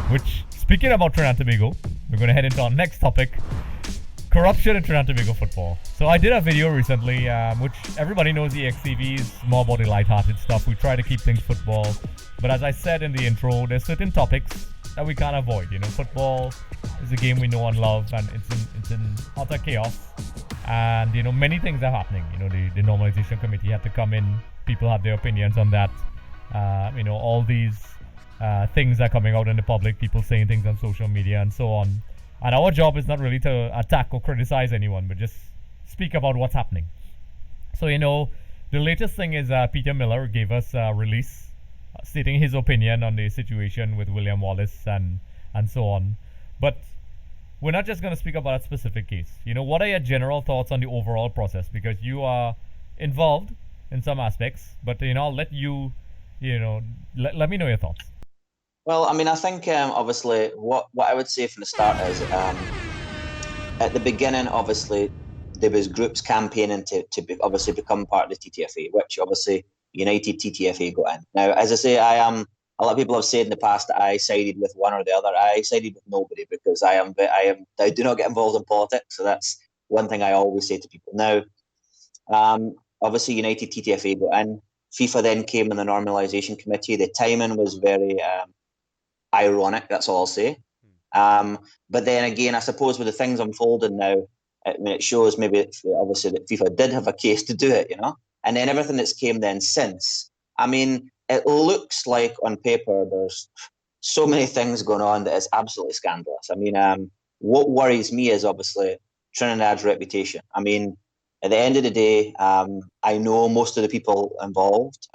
which, speaking about Trinidad Tobago, we're going to head into our next topic, corruption in Trinidad Tobago football. So I did a video recently, which everybody knows EXTV is more about the light-hearted stuff. We try to keep things football. But as I said in the intro, there's certain topics that we can't avoid. Football is a game we know and love, and it's in utter chaos. And, many things are happening. The normalization committee had to come in. People have their opinions on that. All these things are coming out in the public, people saying things on social media and so on. And our job is not really to attack or criticize anyone, but just speak about what's happening. So, the latest thing is Peter Miller gave us a release stating his opinion on the situation with William Wallace and so on. But we're not just going to speak about a specific case. What are your general thoughts on the overall process? Because you are involved in some aspects, but, I'll let you, let me know your thoughts. Well, I think obviously what I would say from the start is at the beginning, obviously, there was groups campaigning to obviously become part of the TTFA, which obviously United TTFA got in. Now, as I say, a lot of people have said in the past that I sided with one or the other. I sided with nobody because I do not get involved in politics. So that's one thing I always say to people. Now, obviously, United TTFA got in. FIFA then came in the normalisation committee. The timing was very ironic, that's all I'll say. But then again, I suppose with the things unfolding now, it shows maybe obviously that FIFA did have a case to do it, And then everything that's came then since, it looks like on paper there's so many things going on that is absolutely scandalous. What worries me is obviously Trinidad's reputation. At the end of the day, I know most of the people involved.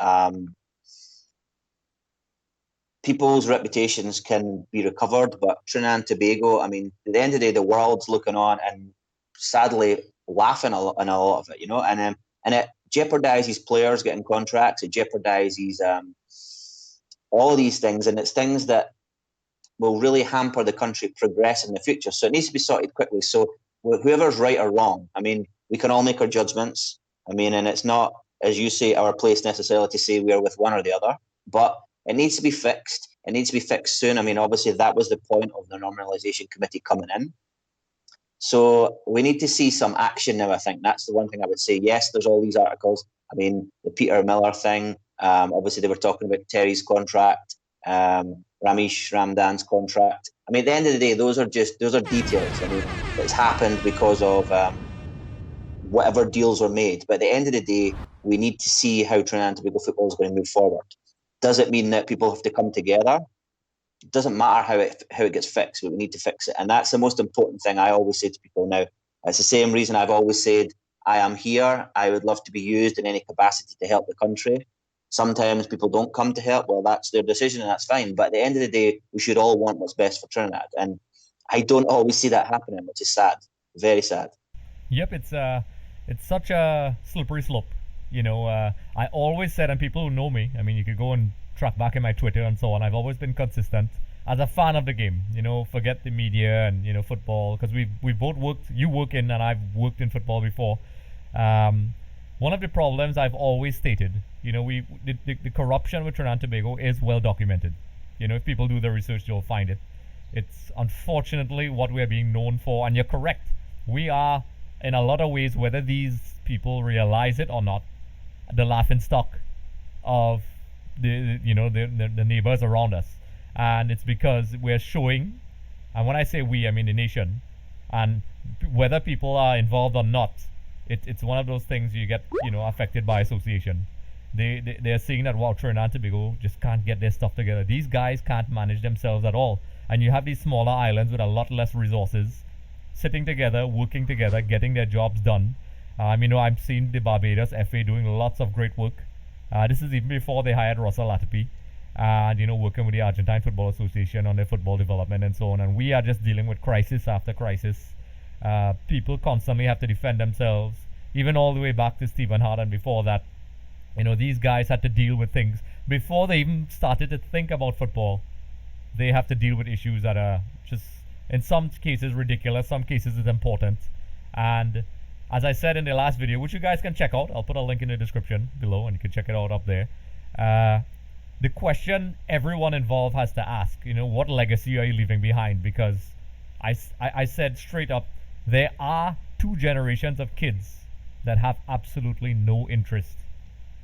People's reputations can be recovered, but Trinidad and Tobago, at the end of the day, the world's looking on and sadly laughing on a lot of it, and it jeopardises players getting contracts, it jeopardises all these things, and it's things that will really hamper the country progress in the future. So it needs to be sorted quickly. So whoever's right or wrong, we can all make our judgments. And it's not, as you say, our place necessarily to say we are with one or the other, but it needs to be fixed. It needs to be fixed soon. Obviously, that was the point of the normalisation committee coming in. So we need to see some action now, I think. That's the one thing I would say. Yes, there's all these articles. The Peter Miller thing. Obviously, they were talking about Terry's contract, Ramesh Ramdan's contract. At the end of the day, those are details. It's happened because of whatever deals were made. But at the end of the day, we need to see how Trinidad and Tobago football is going to move forward. Does it mean that people have to come together? It doesn't matter how it gets fixed, but we need to fix it. And that's the most important thing I always say to people now. It's the same reason I've always said, I am here. I would love to be used in any capacity to help the country. Sometimes people don't come to help. Well, that's their decision and that's fine. But at the end of the day, we should all want what's best for Trinidad. And I don't always see that happening, which is sad. Very sad. Yep, it's such a slippery slope. I always said, and people who know me, you could go and track back in my Twitter and so on, I've always been consistent as a fan of the game. Forget the media and, football, because we both worked, you work in and I've worked in football before. One of the problems I've always stated, the corruption with Trinidad and Tobago is well documented. If people do the research, they'll find it. It's unfortunately what we're being known for, and you're correct. We are, in a lot of ways, whether these people realize it or not, the laughing stock of the neighbors around us. And it's because we're showing, and when I say we, I mean the nation, and whether people are involved or not, it's one of those things you get affected by association. They're seeing that, wow, Trinidad and Tobago just can't get their stuff together. These guys can't manage themselves at all. And you have these smaller islands with a lot less resources sitting together, working together, getting their jobs done. I've seen the Barbados FA doing lots of great work. This is even before they hired Russell Latipi, and working with the Argentine Football Association on their football development and so on. And we are just dealing with crisis after crisis. People constantly have to defend themselves, even all the way back to Stephen Hart and before that. These guys had to deal with things before they even started to think about football. They have to deal with issues that are just, in some cases, ridiculous. Some cases, it's important. And as I said in the last video, which you guys can check out, I'll put a link in the description below and you can check it out up there. the question everyone involved has to ask, what legacy are you leaving behind? Because I said straight up, there are two generations of kids that have absolutely no interest.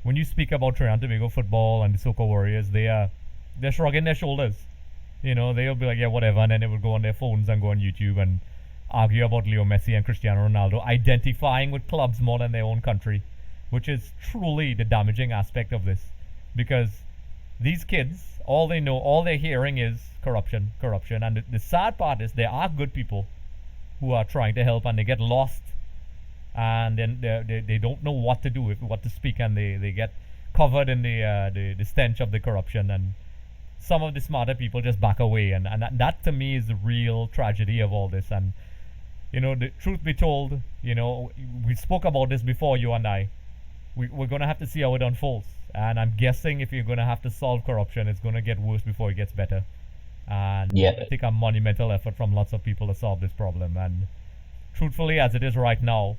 When you speak about Trinidad Tobago football and the Soca Warriors, they're shrugging their shoulders. They'll be like, yeah, whatever, and then they would go on their phones and go on YouTube and argue about Leo Messi and Cristiano Ronaldo, identifying with clubs more than their own country, which is truly the damaging aspect of this. Because these kids, all they know, all they're hearing is corruption, corruption. And the sad part is there are good people who are trying to help and they get lost and then they don't know what to do, what to speak, and they get covered in the stench of the corruption. And some of the smarter people just back away. And that to me is the real tragedy of all this. And, the truth be told, we spoke about this before, you and I. We're going to have to see how it unfolds. And I'm guessing if you're going to have to solve corruption, it's going to get worse before it gets better. And I think a monumental effort from lots of people to solve this problem. And truthfully, as it is right now,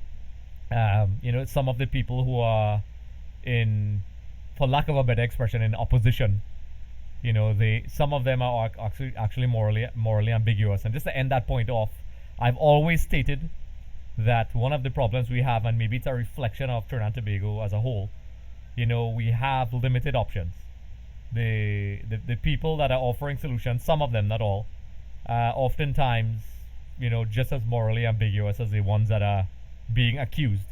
some of the people who are in, for lack of a better expression, in opposition, some of them are actually morally ambiguous. And just to end that point off, I've always stated that one of the problems we have, and maybe it's a reflection of Trinidad and Tobago as a whole, we have limited options. The people that are offering solutions, some of them, not all, oftentimes, just as morally ambiguous as the ones that are being accused.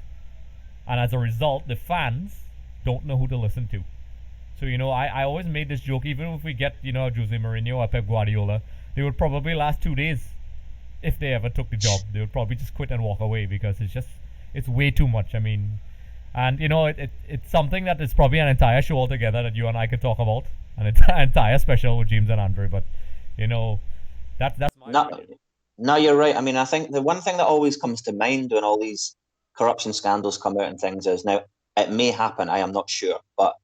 And as a result, the fans don't know who to listen to. So, I always made this joke, even if we get, Jose Mourinho or Pep Guardiola, they would probably last 2 days if they ever took the job. They would probably just quit and walk away because it's way too much. I mean, and it's something that is probably an entire show altogether that you and I could talk about, an entire special with James and Andre. But that's my no, you're right. I mean, I think the one thing that always comes to mind when all these corruption scandals come out and things is, now it may happen, I am not sure, but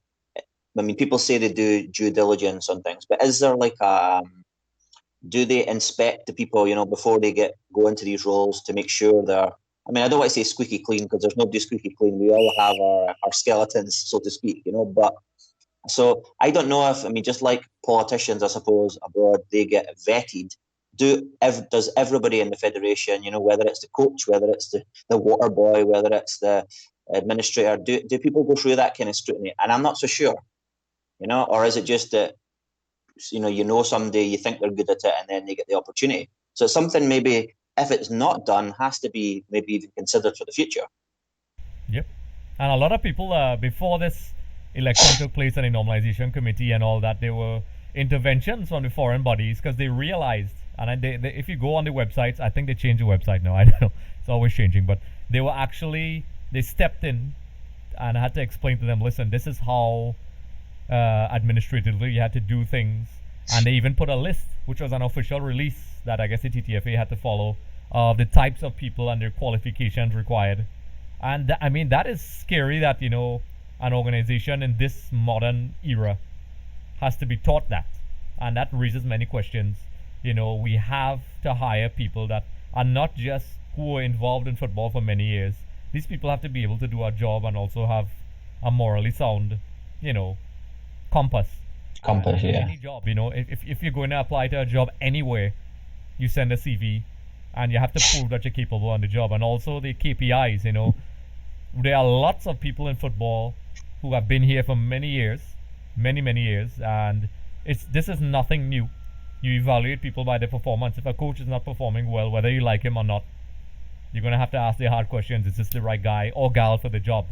I mean, people say they do due diligence on things, but is there like do they inspect the people, before they go into these roles to make sure they're, I mean, I don't want to say squeaky clean because there's nobody squeaky clean. We all have our skeletons, so to speak, but so I don't know if, I mean, just like politicians, I suppose, abroad, they get vetted. Does everybody in the federation, whether it's the coach, whether it's the water boy, whether it's the administrator, do people go through that kind of scrutiny? And I'm not so sure, or is it just that, someday you think they're good at it and then they get the opportunity? So it's something maybe, if it's not done, has to be maybe even considered for the future. Yep. And a lot of people, before this election took place and the normalization committee and all that, there were interventions from the foreign bodies because they realized, and they, if you go on the websites, I think they changed the website now, I don't know, it's always changing, but they stepped in and I had to explain to them, listen, this is how administratively you had to do things. And they even put a list, which was an official release that I guess the TTFA had to follow, of the types of people and their qualifications required. And I mean, that is scary that, an organization in this modern era has to be taught that. And that raises many questions. We have to hire people that are not just who were involved in football for many years. These people have to be able to do our job and also have a morally sound, compass. Yeah. Any job, if you're going to apply to a job anywhere, you send a CV and you have to prove that you're capable on the job. And also the KPIs, there are lots of people in football who have been here for many years, many years, and this is nothing new. You evaluate people by their performance. If a coach is not performing well, whether you like him or not, you're going to have to ask the hard questions. Is this the right guy or gal for the job?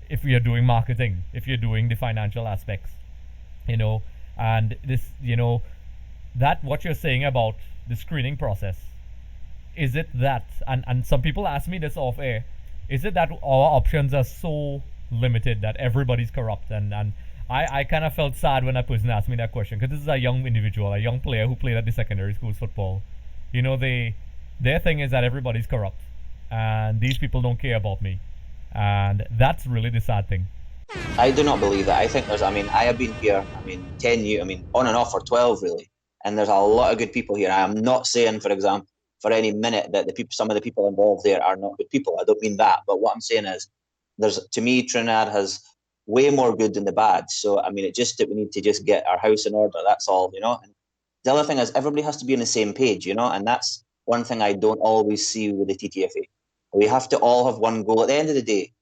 If you're doing marketing, if you're doing the financial aspects, and this, that what you're saying about the screening process, is it that, and some people ask me this off air, is it that our options are so limited that everybody's corrupt? And I kind of felt sad when a person asked me that question, because this is a young individual, a young player who played at the secondary school's football. Their thing is that everybody's corrupt and these people don't care about me, and that's really the sad thing. I do not believe that. I think I have been here, 10 years, on and off for 12 really, and there's a lot of good people here. I am not saying, for example, for any minute that some of the people involved there are not good people. I don't mean that, but what I'm saying is, to me, Trinidad has way more good than the bad. So I mean, that we need to just get our house in order. That's all, you know. And the other thing is everybody has to be on the same page, you know, and that's one thing I don't always see with the TTFA. We have to all have one goal. At the end of the day,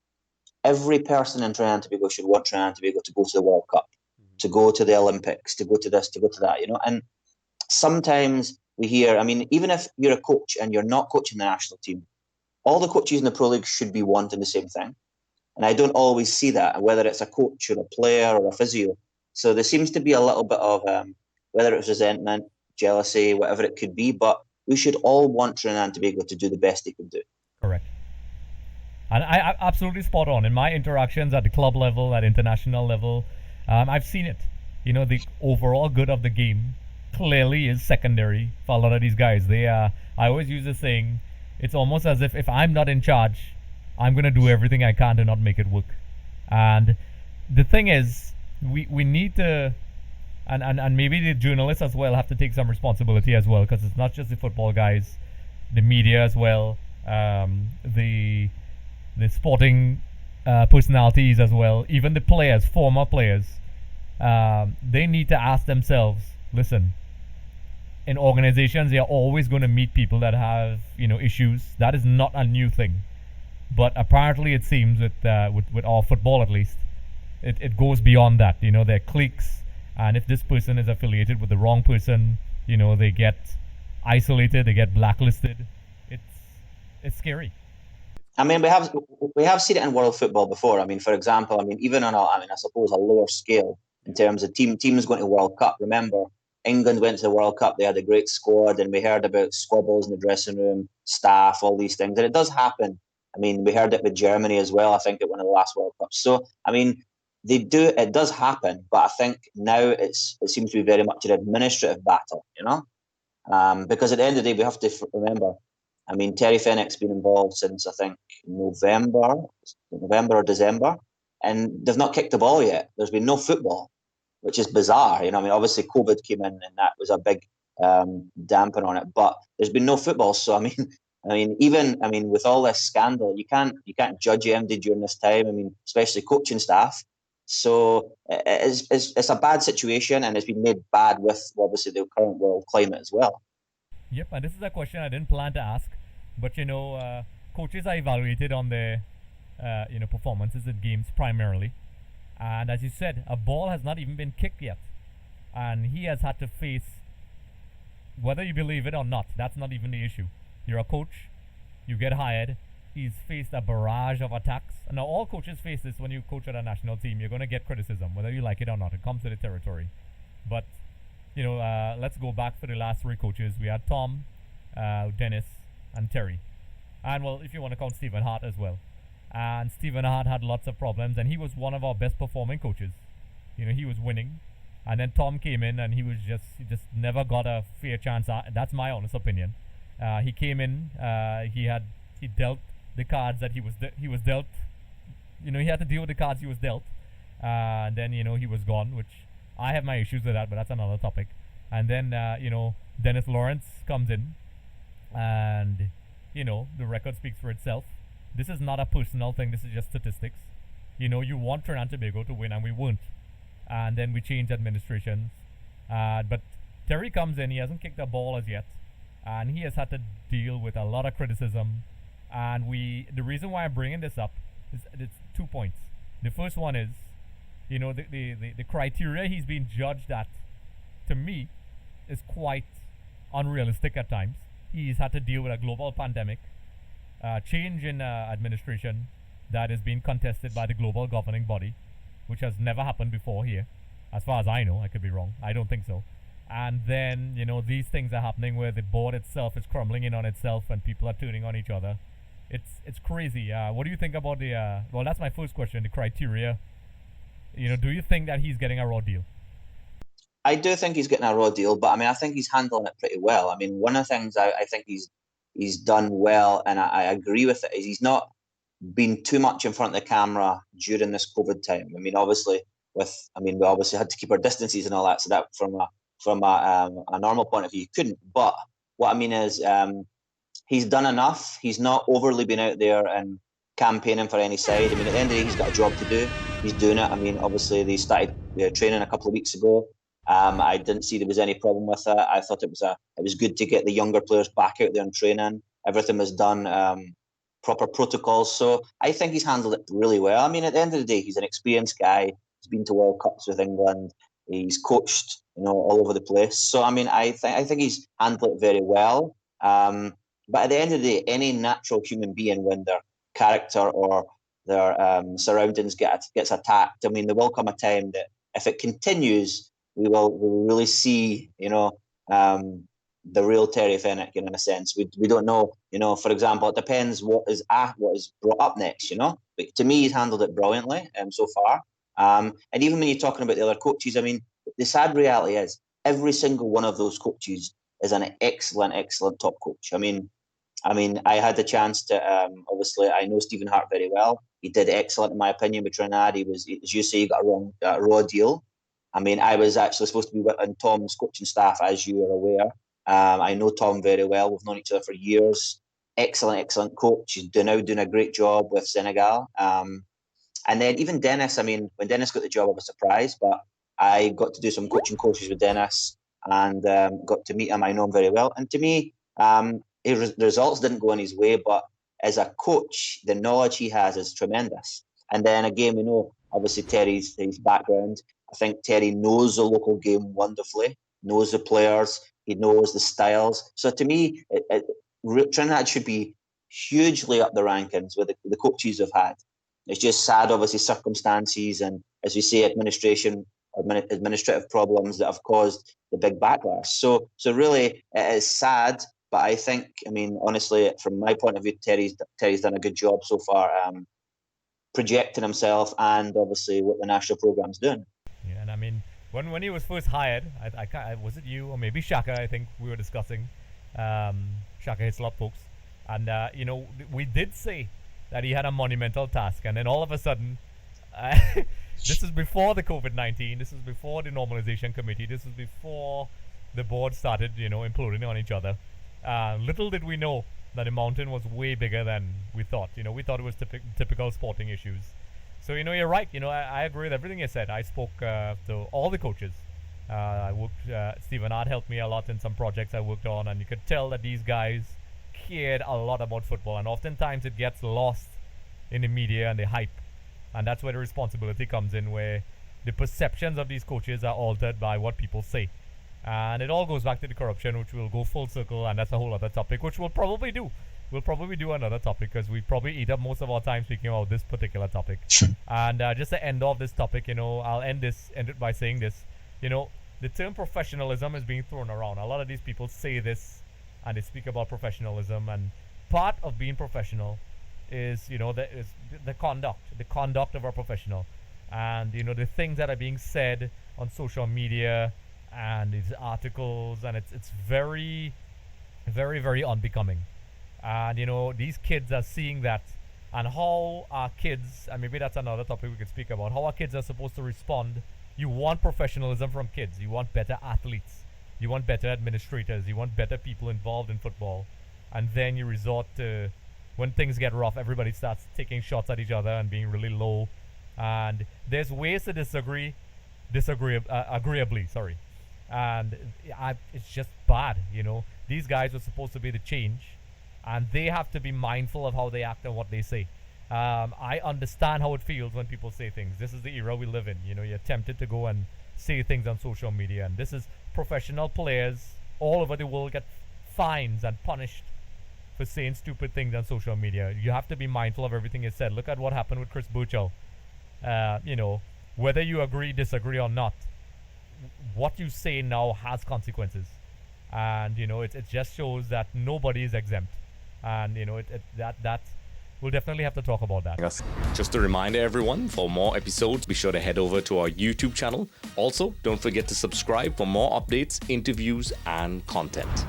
every person in Trinidad and Tobago should want Trinidad and Tobago to go to the World Cup, to go to the Olympics, to go to this, to go to that, you know. And sometimes we hear, I mean, even if you're a coach and you're not coaching the national team, all the coaches in the Pro League should be wanting the same thing. And I don't always see that, whether it's a coach or a player or a physio. So there seems to be a little bit of, whether it's resentment, jealousy, whatever it could be, but we should all want Trinidad and Tobago to do the best they can do. Correct. And I absolutely spot on. In my interactions at the club level, at international level, I've seen it. You know, the overall good of the game clearly is secondary for a lot of these guys. I always use this saying, it's almost as if I'm not in charge, I'm going to do everything I can to not make it work. And the thing is, we need to, and maybe the journalists as well have to take some responsibility as well, because it's not just the football guys, the media as well, the sporting personalities as well, even the players, former players, they need to ask themselves, listen, in organizations, they are always going to meet people that have, you know, issues. That is not a new thing. But apparently it seems with our football at least, it goes beyond that. You know, there are cliques, and if this person is affiliated with the wrong person, you know, they get isolated, they get blacklisted. It's scary. I mean, we have seen it in world football before. I mean, for example, I mean, even on I suppose a lower scale in terms of teams going to World Cup. Remember, England went to the World Cup. They had a great squad, and we heard about squabbles in the dressing room, staff, all these things, and it does happen. I mean, we heard it with Germany as well, I think, at one of the last World Cups. So, I mean, it does happen, but I think now it seems to be very much an administrative battle, you know? Because at the end of the day, we have to remember, I mean, Terry Fenwick's been involved since, I think, November or December, and they've not kicked the ball yet. There's been no football, which is bizarre. You know, I mean, obviously COVID came in and that was a big damper on it, but there's been no football. So, I mean, with all this scandal, you can't judge MD during this time. I mean, especially coaching staff. So it's a bad situation, and it's been made bad with obviously the current world climate as well. Yep, and this is a question I didn't plan to ask, but you know, coaches are evaluated on their performances in games primarily, and as you said, a ball has not even been kicked yet, and he has had to face, whether you believe it or not, that's not even the issue. You're a coach, you get hired, he's faced a barrage of attacks. Now, all coaches face this when you coach at a national team. You're going to get criticism, whether you like it or not. It comes to the territory. But, you know, let's go back to the last three coaches. We had Tom, Dennis, and Terry. And, well, if you want to count Stephen Hart as well. And Stephen Hart had lots of problems, and he was one of our best performing coaches. You know, he was winning. And then Tom came in, and he just never got a fair chance. That's my honest opinion. He came in, he dealt the cards that he was dealt. You know, he had to deal with the cards he was dealt. And then, you know, he was gone, which I have my issues with that, but that's another topic. And then, Dennis Lawrence comes in, and, you know, the record speaks for itself. This is not a personal thing, this is just statistics. You know, you want Trinidad and Tobago to win, and we won't. And then we changed administrations. But Terry comes in, he hasn't kicked a ball as yet. And he has had to deal with a lot of criticism. And the reason why I'm bringing this up is it's 2 points. The first one is, you know, the criteria he's being judged at, to me, is quite unrealistic at times. He's had to deal with a global pandemic, change in administration that is being contested by the global governing body, which has never happened before here, as far as I know. I could be wrong. I don't think so. And then, you know, these things are happening where the board itself is crumbling in on itself and people are turning on each other. It's crazy. What do you think about well, that's my first question, the criteria. You know, do you think that he's getting a raw deal? I do think he's getting a raw deal, but I mean, I think he's handling it pretty well. I mean, one of the things I think he's done well, and I agree with it, is he's not been too much in front of the camera during this COVID time. I mean, obviously, we obviously had to keep our distances and all that, so that from a normal point of view, you couldn't. But what I mean is, he's done enough. He's not overly been out there and campaigning for any side. I mean, at the end of the day, he's got a job to do. he's doing it. I mean, obviously they started training a couple of weeks ago. I didn't see there was any problem with it. I thought it was good to get the younger players back out there and training. Everything was done, proper protocols. So I think he's handled it really well. I mean, at the end of the day, he's an experienced guy. He's been to World Cups with England. He's coached, all over the place. So I mean, I think he's handled it very well. But at the end of the day, any natural human being, when their character or their surroundings gets attacked, I mean, there will come a time that if it continues, we will really see, the real Terry Fenwick, in a sense. We don't know, for example, it depends what is brought up next, But to me, he's handled it brilliantly so far. And even when you're talking about the other coaches, I mean, the sad reality is every single one of those coaches is an excellent, excellent top coach. I mean, I had the chance to, obviously, I know Stephen Hart very well. He did excellent, in my opinion, with Trinidad. He was, as you say, he got a raw deal. I mean, I was actually supposed to be on Tom's coaching staff, as you are aware. I know Tom very well. We've known each other for years. Excellent, excellent coach. He's now doing a great job with Senegal. And then even Dennis, I mean, when Dennis got the job, I was surprised, but I got to do some coaching courses with Dennis and got to meet him. I know him very well. And to me, the results didn't go in his way, but as a coach, the knowledge he has is tremendous. And then again, we know, obviously, Terry's his background. I think Terry knows the local game wonderfully, knows the players, he knows the styles. So to me, Trinidad should be hugely up the rankings with the coaches they've had. It's just sad, obviously, circumstances and, as we say, administrative problems that have caused the big backlash. So really, it is sad. But I think, I mean, honestly, from my point of view, Terry's done a good job so far, projecting himself and obviously what the national programme's doing. Yeah, and I mean, when he was first hired, was it you or maybe Shaka? I think we were discussing Shaka Hislop, folks, and we did say that he had a monumental task, and then all of a sudden, this is before the COVID-19, this is before the normalization committee, this is before the board started, imploding on each other. Little did we know that the mountain was way bigger than we thought. We thought it was typical sporting issues. So, you're right. I agree with everything you said. I spoke to all the coaches. Stephen Hart helped me a lot in some projects I worked on, and you could tell that these guys cared a lot about football, and oftentimes it gets lost in the media and the hype. And that's where the responsibility comes in, where the perceptions of these coaches are altered by what people say. And it all goes back to the corruption, which will go full circle, and that's a whole other topic, which we'll probably do. We'll probably do another topic, because we probably eat up most of our time speaking about this particular topic. And just to end off this topic, I'll end it by saying this. The term professionalism is being thrown around. A lot of these people say this, and they speak about professionalism, and part of being professional is, the conduct of a professional. And, the things that are being said on social media, and these articles, and it's very, very, very unbecoming. And these kids are seeing that, and how our kids, and maybe that's another topic we could speak about, how our kids are supposed to respond. You want professionalism from kids. You want better athletes. You want better administrators. You want better people involved in football. And then you resort to, when things get rough, everybody starts taking shots at each other and being really low. And there's ways to agreeably, sorry. And it's just bad, These guys are supposed to be the change, and they have to be mindful of how they act and what they say. I understand how it feels when people say things. This is the era we live in. You're tempted to go and say things on social media, and this is professional players all over the world get fines and punished for saying stupid things on social media. You have to be mindful of everything you said. Look at what happened with Chris Burchell. Whether you agree, disagree or not, what you say now has consequences. And it just shows that nobody is exempt. And that we'll definitely have to talk about that. Just a reminder, everyone, for more episodes, be sure to head over to our YouTube channel. Also, don't forget to subscribe for more updates, interviews, and content.